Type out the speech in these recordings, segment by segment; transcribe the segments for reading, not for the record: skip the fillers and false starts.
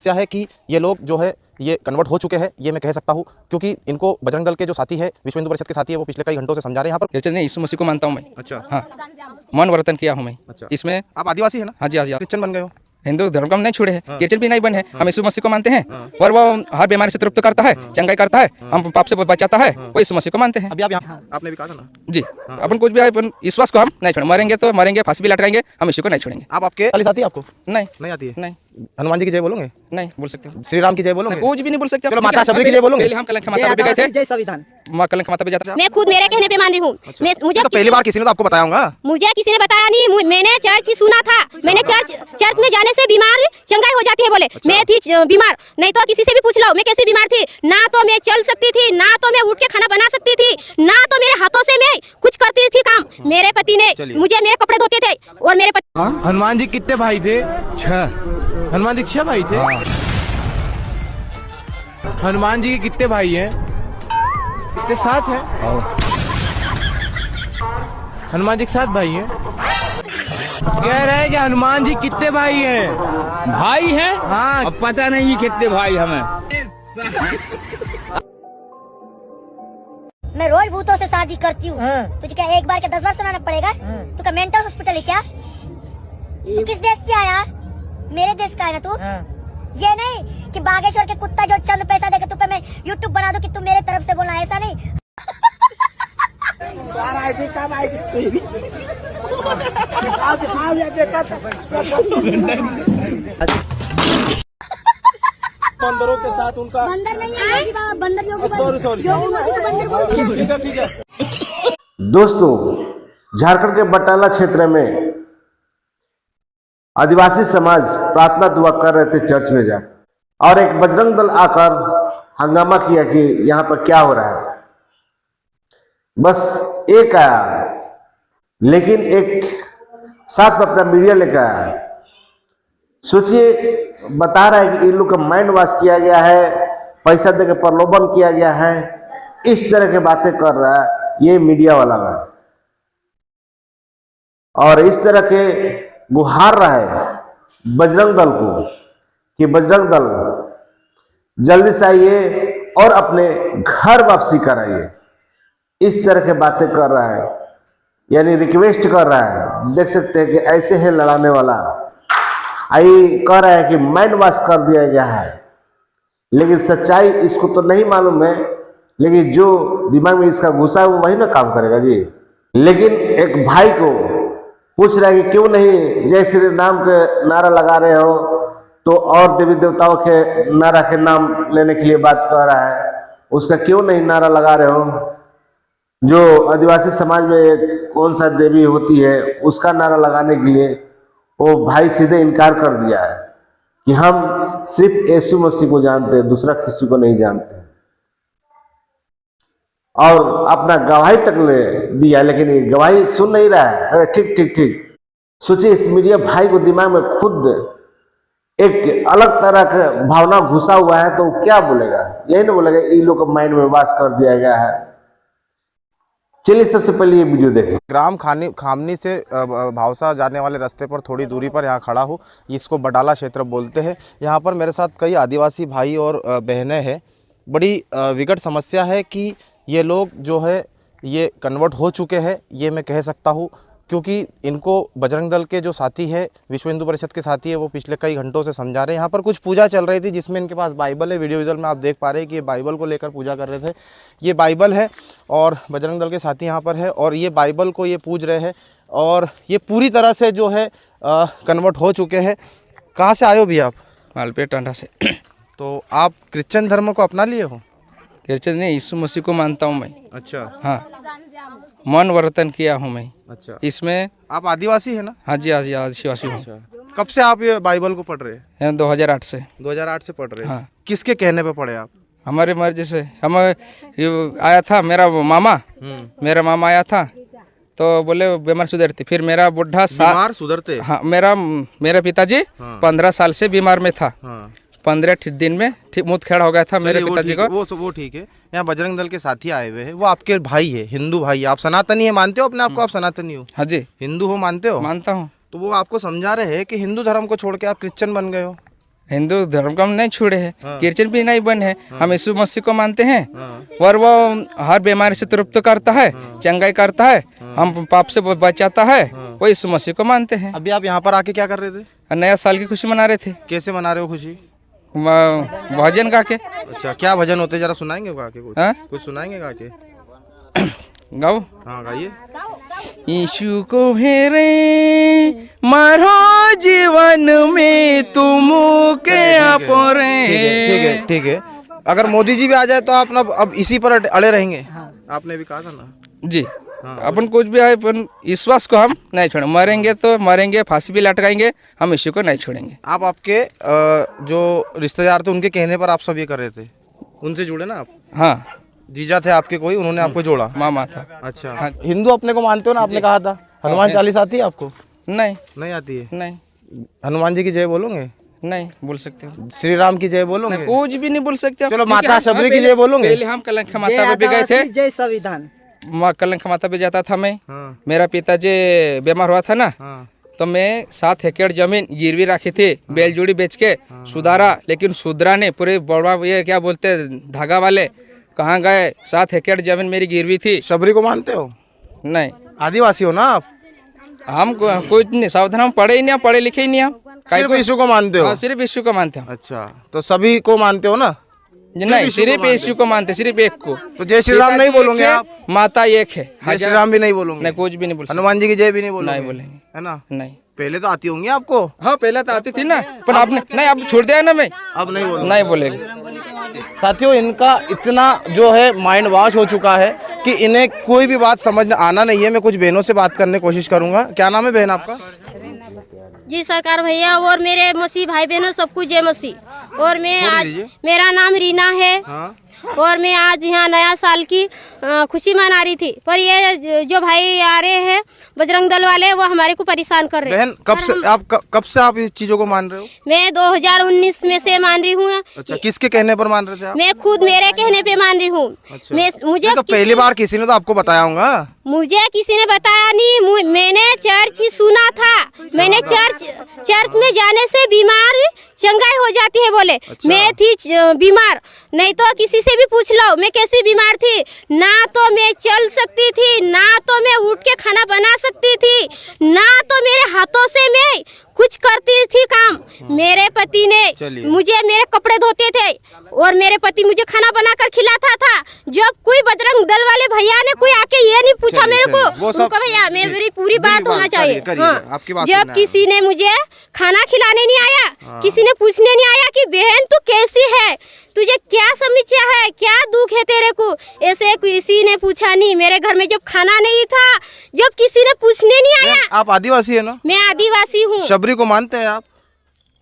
समस्या है कि ये लोग जो है ये कन्वर्ट हो चुके हैं, ये मैं कह सकता हूँ, क्योंकि इनको बजरंग दल के जो साथी है, विश्व हिंदू परिषद के साथी है, वो पिछले कई घंटों से समझा रहे हैं यहाँ पर। क्रिश्चियन नहीं, यीशु मसीह को मानता हूँ मैं। अच्छा, हाँ, मन वर्तन किया हूँ मैं। अच्छा, इसमें आप आदिवासी है ना? हाँ जी, हाँ जी। क्रिश्चियन बन गए हो? हिंदू धर्म का हम नहीं छोड़े हैं, हाँ। क्रिश्चियन भी नहीं बने हैं। हाँ। हम यीशु मसीह को मानते हैं हाँ। और वो हर बीमारी से तृप्त करता है, हाँ। चंगाई करता है, हाँ। हम पाप से बचाता है, हाँ। वो यीशु मसीह को मानते हैं। अभी आप यहाँ आपने भी कहा था ना जी, हाँ। अपन कुछ भी अपन विश्वास को हम नहीं छोड़ेंगे, मरेंगे तो मरेंगे, फांसी भी लटकाएंगे, हम इसी को नहीं छोड़ेंगे। आप आपके वाली साथी आपको नहीं नहीं आती है? नहीं हनुमान जी की जय बोलोगे? नहीं बोल सकते, श्री राम की जय बोलोगे? कुछ भी नहीं बोल सकते। चलो माता शबरी की जय बोलोगे? पहले हम कलंक माता पे गए थे, जय संविधान। माँ कलंक माता पे जाते। मैं खुद मेरे कहने पे मान रही हूँ। मुझे तो पहली बार किसी ने तो आपको बताया होगा। मुझे किसी ने बताया नहीं, मैंने चर्च सुना था। मैंने चर्च में जाने से बीमार चंगाई हो जाती है बोले। अच्छा। मैं थी बीमार, नहीं तो किसी से भी पूछ लो मैं कैसे बीमार थी। ना तो मैं चल सकती थी, ना तो मैं उठ के खाना बना सकती थी, ना तो मेरे हाथों से मैं कुछ करती थी काम। मेरे पति ने मुझे मेरे कपड़े धोते थे और मेरे पति। हनुमान जी कितने भाई थे? 6। हनुमान जी 6 भाई थे। हनुमान जी के कितने भाई हैं? कितने? 7 हैं। हनुमान जी के 7 भाई हैं। कह रहे हैं कि हनुमान जी कितने भाई हैं? भाई हैं? हाँ। अब पता नहीं कितने भाई हमें। मैं रोज भूतों से शादी करती हूँ। तुझे क्या एक बार के 10 बार सुनाना पड़ेगा? तू क्या मेंटल हॉस्पिटल है क्या? तू किस देश से आया? मेरे देश का है ना तू? ये नहीं कि बागेश्वर के कुत्ता जो चंद पैसा देगा तू पे मैं यूट्यूब बना दूं कि तू मेरे तरफ से बोलना, ऐसा नहीं। बंदरों के साथ उनका बंदर नहीं है योगी बाबा, बंदर योगी सॉरी बंदर। ठीक है। दोस्तों, झारखंड के बटाला क्षेत्र में आदिवासी समाज प्रार्थना दुआ कर रहे थे चर्च में जा, और एक बजरंग दल आकर हंगामा किया कि यहाँ पर क्या हो रहा है। बस एक आया, लेकिन एक साथ में अपना मीडिया लेकर आया। सोचिए, बता रहा है कि इन लोग का माइंड वॉश किया गया है, पैसा देकर प्रलोभन किया गया है, इस तरह की बातें कर रहा है ये मीडिया वाला है, और इस तरह के गुहार रहा है बजरंग दल को कि बजरंग दल जल्दी से आइए और अपने घर वापसी कराइए। इस तरह के बातें कर रहा है, यानी रिक्वेस्ट कर रहा है। देख सकते हैं कि ऐसे है लड़ाने वाला। आई कह रहा है कि माइंड वॉश कर दिया गया है, लेकिन सच्चाई इसको तो नहीं मालूम है, लेकिन जो दिमाग में इसका घुसा है वो वही ना काम करेगा जी। लेकिन एक भाई को पूछ रहा है कि क्यों नहीं जय श्री राम के नारा लगा रहे हो, तो और देवी देवताओं के नारा के नाम लेने के लिए बात कर रहा है, उसका क्यों नहीं नारा लगा रहे हो? जो आदिवासी समाज में कौन सा देवी होती है उसका नारा लगाने के लिए वो भाई सीधे इनकार कर दिया है कि हम सिर्फ यीशु मसीह को जानते हैं, दूसरा किसी को नहीं जानते, और अपना गवाही तक ले दिया, लेकिन ये गवाही सुन नहीं रहा है। अरे ठीक ठीक ठीक। सोचिए, इस मीडिया भाई को दिमाग में खुद एक अलग तरह का भावना घुसा हुआ है, तो वो क्या बोलेगा? यही ना बोलेगा इन लोग को माइंड में वास कर दिया गया है। चलिए सबसे पहले ये वीडियो देखें। ग्राम खामनी से भावसा जाने वाले रास्ते पर थोड़ी दूरी पर यहाँ खड़ा हूँ। इसको बटाला क्षेत्र बोलते हैं। यहाँ पर मेरे साथ कई आदिवासी भाई और बहनें हैं। बड़ी विकट समस्या है कि ये लोग जो है ये कन्वर्ट हो चुके हैं, ये मैं कह सकता हूँ, क्योंकि इनको बजरंग दल के जो साथी है, विश्व हिंदू परिषद के साथी है, वो पिछले कई घंटों से समझा रहे हैं। यहाँ पर कुछ पूजा चल रही थी जिसमें इनके पास बाइबल है। वीडियो विजुअल में आप देख पा रहे हैं कि ये बाइबल को लेकर पूजा कर रहे थे। ये बाइबल है और बजरंग दल के साथी यहाँ पर है, और ये बाइबल को ये पूज रहे हैं, और ये पूरी तरह से जो है कन्वर्ट हो चुके हैं। कहाँ से आए हो भी आप? मालपेट टांडा से। तो आप क्रिश्चियन धर्म को अपना लिए हो? क्रिश्चियन नहीं, यीशु मसीह को मानता हूँ मैं। अच्छा, हाँ, मन वर्तन किया हूँ मैं। अच्छा, इसमें आप आदिवासी है ना? हाँ जी, हाँ जी, आदिवासी हूँ। अच्छा, कब से आप ये बाइबल को पढ़ रहे हैं? 2008 से। 2008 से पढ़ रहे हैं? हाँ। किसके कहने पे पढ़े आप? हमारे मर्जी से। हम आया था मेरा मामा आया था, तो बोले बीमार सुधरती। फिर मेरा बुढ़ा बीमार सुधरते? हाँ, मेरे पिताजी 15 साल से बीमार में था। 15 दिन में मुँह खेड़ा हो गया था मेरे पिताजी को। वो ठीक है। यहाँ बजरंग दल के साथी आए हुए हैं, वो आपके भाई है, हिंदू भाई। आप सनातनी है, मानते हो अपने आप को? आप सनातनी हो? हाँ जी। हिंदू हो, मानते हो? मानता हूँ। तो वो आपको समझा रहे हैं कि हिंदू धर्म को छोड़ के आप क्रिश्चियन बन गए हो। हिंदू धर्म को हम नहीं छोड़े हैं, क्रिश्चियन भी नहीं बने हैं, हम यीशु मसीह को मानते हैं। और वो हर बीमारी से तृप्त करता है, चंगाई करता है, हम पाप से बचाता है, वो यीशु मसीह को मानते हैं। अभी आप यहाँ पर आके क्या कर रहे थे? नया साल की खुशी मना रहे थे। कैसे मना रहे हो खुशी? भजन गा के। अच्छा, क्या भजन होते जरा सुनाएंगे गा के? हाँ? कुछ सुनाएंगे गा के? गाओ। हाँ गाइए। यीशु को हेरे मारो जीवन में तुम के अपरे। ठीक है, ठीक है। अगर मोदी जी भी आ जाए तो आप ना अब इसी पर अड़े रहेंगे? आपने भी कहा था ना जी। अपन कुछ भी है, अपन विश्वास को हम नहीं छोड़ेंगे। मरेंगे तो मरेंगे, फांसी भी लटकाएंगे, हम इसी को नहीं छोड़ेंगे। आप आपके जो रिश्तेदार थे उनके कहने पर आप सब ये कर रहे थे? उनसे जुड़े ना आप? हाँ, जीजा थे आपके कोई, उन्होंने आपको जोड़ा? मामा था। अच्छा। हाँ। हिंदू अपने को मानते हो ना? आपने कहा था हनुमान चालीसा आती है आपको? नहीं, नहीं आती है? नहीं, हनुमान जी की जय बोलोगे? नहीं बोल सकते हो। श्री राम की जय बोलोगे? कुछ भी नहीं बोल सकते। चलो माता शबरी की जय बोलोगे? पहले हम कलंक माता पे भी गए थे। जय संविधान। कलंक माता पे जाता था मैं। हाँ। मेरा पिताजी बीमार हुआ था ना, हाँ। तो मैं 7 एकड़ जमीन गिरवी रखी थी, बैल जोड़ी बेच के सुधारा, लेकिन सुधरा ने पूरे बड़ा ये क्या बोलते धागा वाले कहाँ गए? 7 एकड़ जमीन मेरी गिरवी थी। शबरी को मानते हो? नहीं, आदिवासी हो ना आप? हम कुछ नहीं, सावधान, हम पढ़े ही नहीं, पढ़े लिखे ही नहीं हम। सिर्फ यीशु को मानते हो? हाँ, सिर्फ यीशु को मानते हैं। अच्छा, तो सभी को मानते हो ना? नहीं, सिर्फ यीशु को मानते, सिर्फ एक को। तो जय श्री राम नहीं बोलोगे आप? माता एक है। जय श्री राम भी नहीं बोलोगे? नहीं, कुछ भी नहीं बोल सकते। हनुमान जी की जय भी नहीं बोलोगे? नहीं बोलेंगे। है ना? नहीं, पहले तो आती होंगी आपको? हाँ पहले तो आती थी ना, पर आपने नहीं, अब छोड़ दिया ना। मैं अब नहीं बोलोगे? नहीं बोलेंगे। साथियों, इनका इतना जो है माइंड वॉश हो चुका है कि इन्हें कोई भी बात समझ आना नहीं है। मैं कुछ बहनों से बात करने की कोशिश करूंगा। क्या नाम है बहन आपका? जी सरकार भैया और मेरे मसीह भाई बहनों सबको जय मसीह। और मैं आज, मेरा नाम रीना है। हाँ। और मैं आज यहाँ नया साल की खुशी मना रही थी, पर ये जो भाई आ रहे हैं बजरंग दल वाले, वो हमारे को परेशान कर रहे हैं। बहन, कब से आप इस चीजों को मान रहे हो? मैं 2019 में से मान रही हूँ। अच्छा, किसके कहने पर मान रहे थे आप? मैं खुद मेरे कहने पे मान रही हूँ। अच्छा। मुझे तो पहली बार किसी ने तो आपको बताया होगा? मुझे किसी ने बताया नहीं, मैंने चर्च सुना था। मैंने चर्च में जाने से बीमार चंगाई हो जाती है बोले। अच्छा। मैं थी बीमार, नहीं तो किसी से भी पूछ लो मैं कैसी बीमार थी। ना तो मैं चल सकती थी, ना तो मैं उठ के खाना बना सकती थी, ना तो मेरे हाथों से मैं कुछ करती थी काम। मेरे पति ने मुझे मेरे कपड़े धोते थे और मेरे पति मुझे खाना बनाकर खिलाता था। जब कोई बजरंग दल वाले भैया ने कोई आके ये नहीं पूछा मेरे को, उनको भैया मेरी पूरी बात होना चाहिए। हाँ, जब किसी ने मुझे खाना खिलाने नहीं आया, किसी ने पूछने नहीं आया कि बहन तू कैसी है, तुझे क्या समस्या है, क्या दुख है तेरे को, ऐसे किसी ने पूछा नहीं। मेरे घर में जब खाना नहीं था, जब किसी ने पूछने नहीं आया। आप आदिवासी है ना? मैं आदिवासी हूँ। शबरी को मानते हैं आप?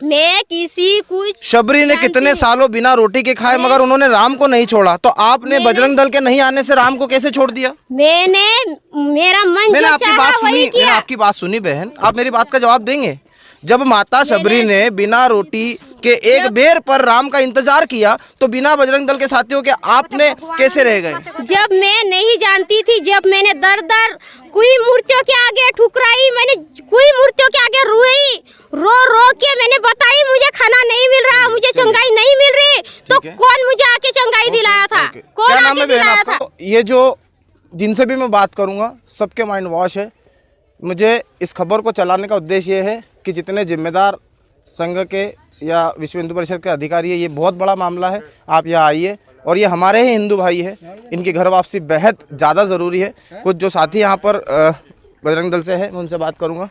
मैं किसी कुछ शबरी ने कितने सालों बिना रोटी के खाए, मगर उन्होंने राम को नहीं छोड़ा। तो आपने बजरंग दल के नहीं आने से राम को कैसे छोड़ दिया? मेरा मन मैंने आपकी बात सुनी, वही किया। मैंने आपकी बात सुनी बहन, आप मेरी बात का जवाब देंगे? जब माता शबरी ने बिना रोटी के एक बेर पर राम का इंतजार किया, तो बिना बजरंग दल के साथियों के आपने कैसे रह गए? जब मैं नहीं जानती थी, जब मैंने दर दर कोई मूर्तियों के आगे ठुकराई, मैंने कोई मूर्तियों के आगे रोई, रो रो के मैंने बताई मुझे खाना नहीं मिल रहा, मुझे चंगाई नहीं मिल रही, तो कौन मुझे आके चंगाई दिलाया था? कौन आके दिलाया था? ये जो जिनसे भी मैं बात करूंगा सबके माइंड वॉश है। मुझे इस खबर को चलाने का उद्देश्य ये है कि जितने जिम्मेदार संघ के या विश्व हिंदू परिषद के अधिकारी है, ये बहुत बड़ा मामला है। आप यहाँ आइए, और ये हमारे ही हिंदू भाई है, इनकी घर वापसी बेहद ज़्यादा ज़रूरी है। कुछ जो साथी यहाँ पर बजरंग दल से है, मैं उनसे बात करूँगा।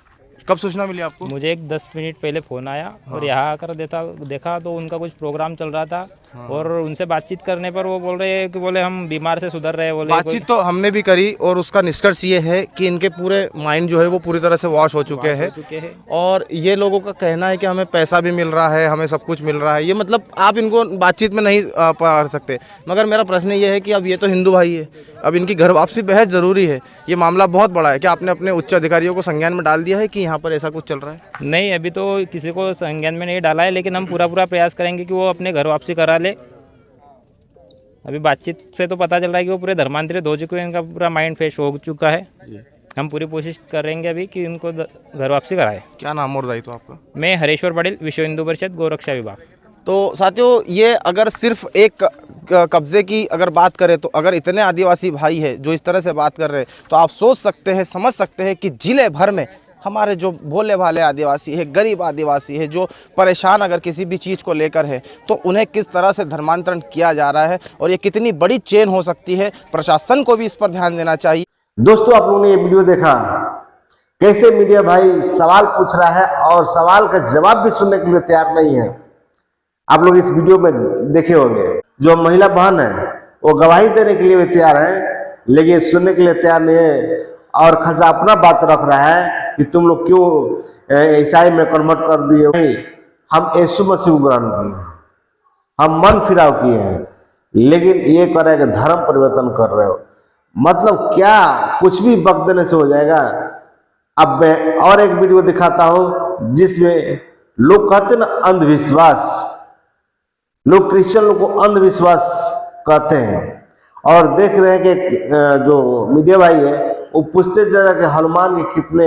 कब सूचना मिली आपको? मुझे एक 10 मिनट पहले फ़ोन आया और यहाँ आकर देखा तो उनका कुछ प्रोग्राम चल रहा था। और उनसे बातचीत करने पर वो बोल रहे हैं कि बोले हम बीमार से सुधर रहे हैं। बोले बातचीत तो हमने भी करी और उसका निष्कर्ष ये है कि इनके पूरे माइंड जो है वो पूरी तरह से वॉश हो चुके हैं। और ये लोगों का कहना है कि हमें पैसा भी मिल रहा है, हमें सब कुछ मिल रहा है। ये मतलब आप इनको बातचीत में नहीं पा सकते। मगर मेरा प्रश्न ये है कि अब ये तो हिंदू भाई है, अब इनकी घर वापसी बेहद ज़रूरी है। ये मामला बहुत बड़ा है। क्या आपने अपने उच्च अधिकारियों को संज्ञान में डाल दिया है कि यहाँ पर ऐसा कुछ चल रहा है? नहीं, अभी तो किसी को संज्ञान में नहीं डाला है, लेकिन हम पूरा प्रयास करेंगे कि वो अपने घर वापसी करा ले। अभी बातचीत से तो पता चल रहा है कि वो पूरे धर्मांतरित हो चुके हैं, इनका पूरा माइंड फ्रेश हो चुका है। हम पूरी कोशिश करेंगे अभी कि उनको घर वापसी कराए। क्या नाम और दायित्व आपका? मैं हरेश्वर पटेल, विश्व हिंदू परिषद गौरक्षा विभाग। तो साथियों, ये अगर सिर्फ एक कब्जे की अगर बात करें तो अगर इतने आदिवासी भाई हैं जो इस तरह से बात कर रहे हैं तो आप सोच सकते हैं, समझ सकते हैं कि जिले भर में हमारे जो भोले भाले आदिवासी है, गरीब आदिवासी है, जो परेशान अगर किसी भी चीज़ को लेकर है तो उन्हें किस तरह से धर्मांतरण किया जा रहा है और ये कितनी बड़ी चेन हो सकती है। प्रशासन को भी इस पर ध्यान देना चाहिए। दोस्तों, आप लोगों ने ये वीडियो देखा, कैसे मीडिया भाई सवाल पूछ रहा है और सवाल का जवाब भी सुनने के लिए तैयार नहीं है। आप लोग इस वीडियो में देखे होंगे, जो महिला बहन है वो गवाही देने के लिए भी तैयार है लेकिन सुनने के लिए तैयार नहीं है और खासा अपना बात रख रहा है कि तुम लोग क्यों ईसाई में कन्वर्ट कर दिए। नहीं, हम यीशु मसीह को ग्रहण किए, हम मन फिराव किए हैं, लेकिन ये कह रहे कि धर्म परिवर्तन कर रहे हो। मतलब क्या, कुछ भी बक देने से हो जाएगा। अब मैं और एक वीडियो दिखाता हूं जिसमें लोग कहते ना अंधविश्वास, लोग क्रिश्चियन लोग को अंधविश्वास कहते हैं और देख रहे हैं कि जो मीडिया भाई है वो पूछते जरा कि हनुमान के कितने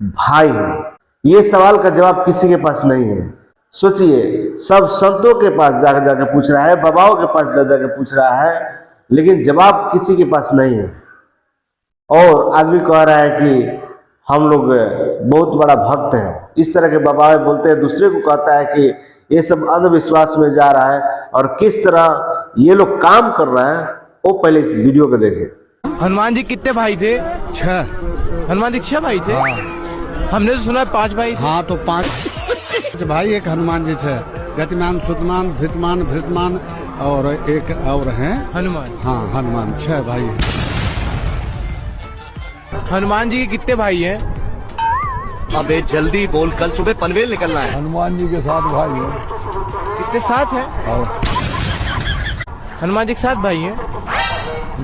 भाई हैं। ये सवाल का जवाब किसी के पास नहीं है। सोचिए, सब संतों के पास जाके पूछ रहा है, बाबाओं के पास जाके पूछ रहा है, लेकिन जवाब किसी के पास नहीं है। और आदमी कह रहा है कि हम लोग बहुत बड़ा भक्त हैं। इस तरह के बाबा बोलते हैं, दूसरे को कहता है कि ये सब अंधविश्वास में जा रहा है और किस तरह ये लोग काम कर रहे हैं वो पहले इस वीडियो को देखें। हनुमान जी कितने भाई थे? 6। हनुमान जी 6 भाई थे? हाँ। हमने तो सुना है 5 भाई थे। हाँ, तो 5 भाई एक हनुमान जी थे, गतिमान, सुतमान, धृतमान और एक और हैं हनुमान। हाँ, हनुमान 6 भाई हैं। हनुमान जी के कितने भाई हैं? अबे जल्दी बोल, कल सुबह पनवेल निकलना है। हनुमान जी के 7 भाई हैं। कितने? 7 हैं? हनुमान जी के 7 भाई हैं?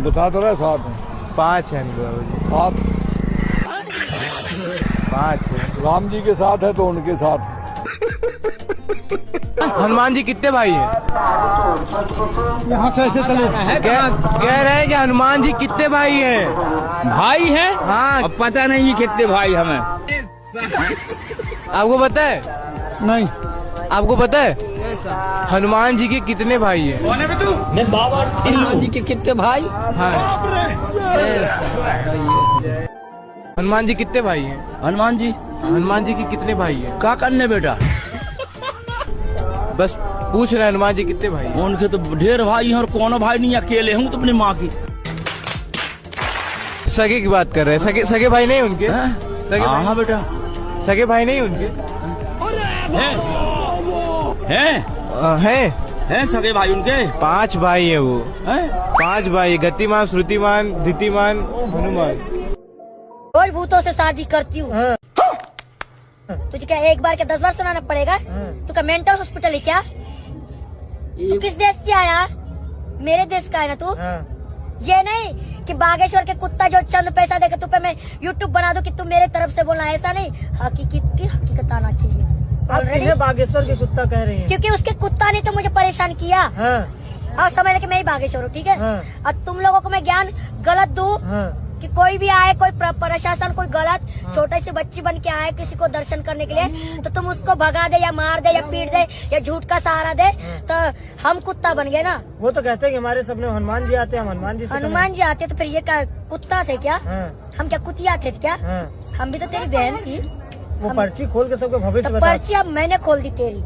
बता तो रहे 7 हैं। 5 हैं। 5 हैं। राम जी के 7 है तो उनके 7। हनुमान जी कितने भाई हैं? यहाँ से ऐसे चले। कह रहे हैं कि हनुमान जी कितने भाई हैं? भाई है? हाँ। अब पता नहीं कितने भाई हमें। आपको पता है? नहीं। आपको पता है हनुमान जी के कितने भाई हैं? हनुमान जी के कितने भाई? हाँ। हनुमान जी कितने भाई हैं? हनुमान जी के कितने भाई हैं? क्या करने बेटा? बस पूछ रहे हैं हनुमान जी कितने भाई हैं? उनके तो ढेर भाई हैं और कौन भाई नहीं, अकेले हूँ तो अपनी माँ की। सगे की बात कर रहे हैं। सगे भाई नहीं उनके? सगे भाई? हाँ बेटा, सगे भाई नहीं उनके? हैं सगे भाई उनके। 5 भाई है वो। 5 भाई, गतिमान, श्रुतिमान, धृतिमान, हनुमान। रोज भूतों से शादी करती हूँ। तुझे क्या एक बार के 10 बार सुनाना पड़ेगा? तू क्या मेंटल हॉस्पिटल है क्या? तू किस देश से आया? मेरे देश का है ना तू? ये नहीं कि बागेश्वर के कुत्ता जो चंद पैसा देकर तू पे मैं यूट्यूब बना दूं कि तू मेरे तरफ से बोलना, ऐसा नहीं। हकीकत आना चाहिए। ऑलरेडी बागेश्वर के कुत्ता कह रही है क्योंकि उसके कुत्ता ने तो मुझे परेशान किया। हाँ। और समझ ले कि मैं ही बागेश्वर हूँ, ठीक है? हाँ। और तुम लोगों को मैं ज्ञान गलत दूं कि कोई भी आए, कोई प्रशासन कोई गलत छोटे से बच्ची बन के आए किसी को दर्शन करने के लिए, तो तुम उसको भगा दे या मार दे या पीट दे या झूठ का सहारा दे, तो हम कुत्ता बन गए ना। वो तो कहते हैं कि हमारे सपने हनुमान जी आते हैं, हम हनुमान जी आते तो फिर ये क्या कुत्ता थे क्या? हम क्या कुतिया थे क्या? हम भी तो तेरी बहन थी। वो पर्ची खोल के सबको भविष्य तो पर्ची अब मैंने खोल दी तेरी,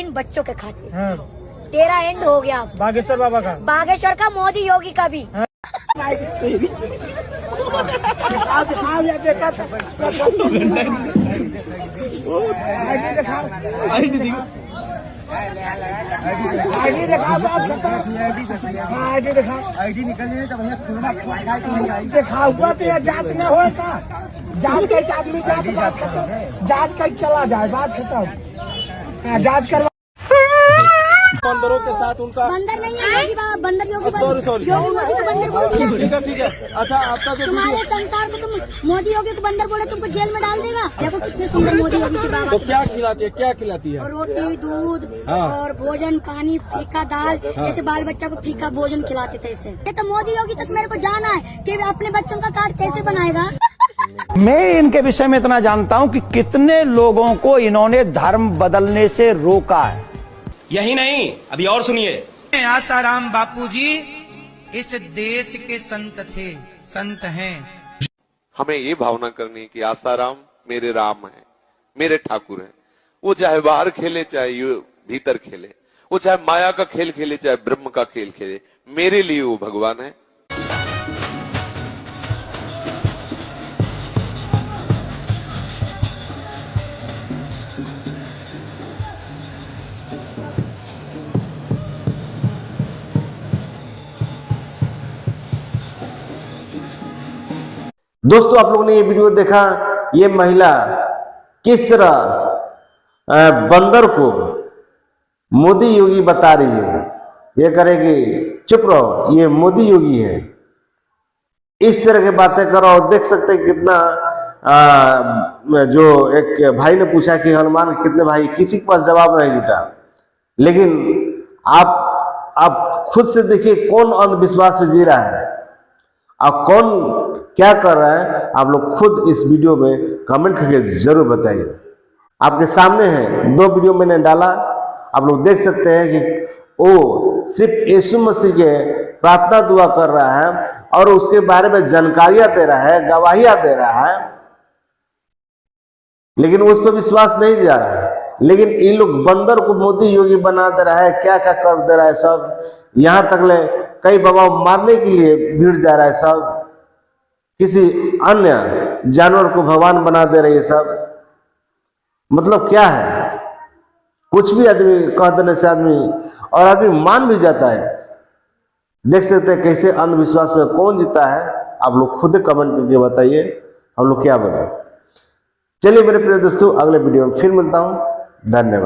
इन बच्चों के खातिर। तेरा एंड हो गया अब। बागेश्वर बाबा का, बागेश्वर का, मोदी योगी का भी। आईडी निकल तो भैया देखा हुआ तो जांच न हो, जांच करके आदमी जांच कर चला जाए, बात खत्म। जांच करवा बंदरों के साथ उनका बंदर नहीं है योगी बाबा, बंदर योगी सॉरी योगी मोदी को बंदर बोल दिया। ठीक है। अच्छा, आपका जो तुम्हारे संसार को तुम मोदी योगी को बंदर बोले, तुमको जेल में डाल देगा। देखो कितने सुंदर मोदी योगी की बाबा। तो क्या खिलाती है? रोटी, दूध और भोजन, पानी, फीका दाल, जैसे बाल बच्चा को फीका भोजन खिलाते थे। इससे ये तो मोदी योगी तक मेरे को जाना है कि अपने बच्चों का कार्ड कैसे बनाएगा। मैं इनके विषय में इतना जानता हूं कि कितने लोगों को इन्होंने धर्म बदलने से रोका है। यही नहीं, अभी और सुनिए। आसाराम बापूजी इस देश के संत थे, संत हैं। हमें ये भावना करनी है कि आसाराम मेरे राम है, मेरे ठाकुर है। वो चाहे बाहर खेले चाहे भीतर खेले, वो चाहे माया का खेल खेले चाहे ब्रह्म का खेल खेले, मेरे लिए वो भगवान है। दोस्तों, आप लोगों ने ये वीडियो देखा, ये महिला किस तरह बंदर को मोदी योगी बता रही है। ये करेगी चुप रहो, ये मोदी योगी है, इस तरह की बातें करो। और देख सकते हैं कितना जो एक भाई ने पूछा कि हनुमान के कितने भाई, किसी के पास जवाब नहीं जुटा। लेकिन आप खुद से देखिए कौन अंधविश्वास में जी रहा है और कौन क्या कर रहा है। आप लोग खुद इस वीडियो में कमेंट करके जरूर बताइए। आपके सामने है, 2 वीडियो मैंने डाला, आप लोग देख सकते हैं कि वो सिर्फ यीशु मसीह के प्रार्थना दुआ कर रहा है और उसके बारे में जानकारियां दे रहा है, गवाहियां दे रहा है, लेकिन उस पर विश्वास नहीं जा रहा है। लेकिन इन लोग बंदर को मोदी योगी बना दे रहा है, क्या क्या कर दे रहा है सब। यहां तक ले कई बाबा मारने के लिए भीड़ जा रहा है सब, किसी अन्य जानवर को भगवान बना दे रही है सब। मतलब क्या है, कुछ भी आदमी कह देने से आदमी मान भी जाता है। देख सकते हैं कैसे अंधविश्वास में कौन जीता है। आप लोग खुद कमेंट करके बताइए हम लोग क्या बने। चलिए मेरे प्रिय दोस्तों, अगले वीडियो में फिर मिलता हूं। धन्यवाद।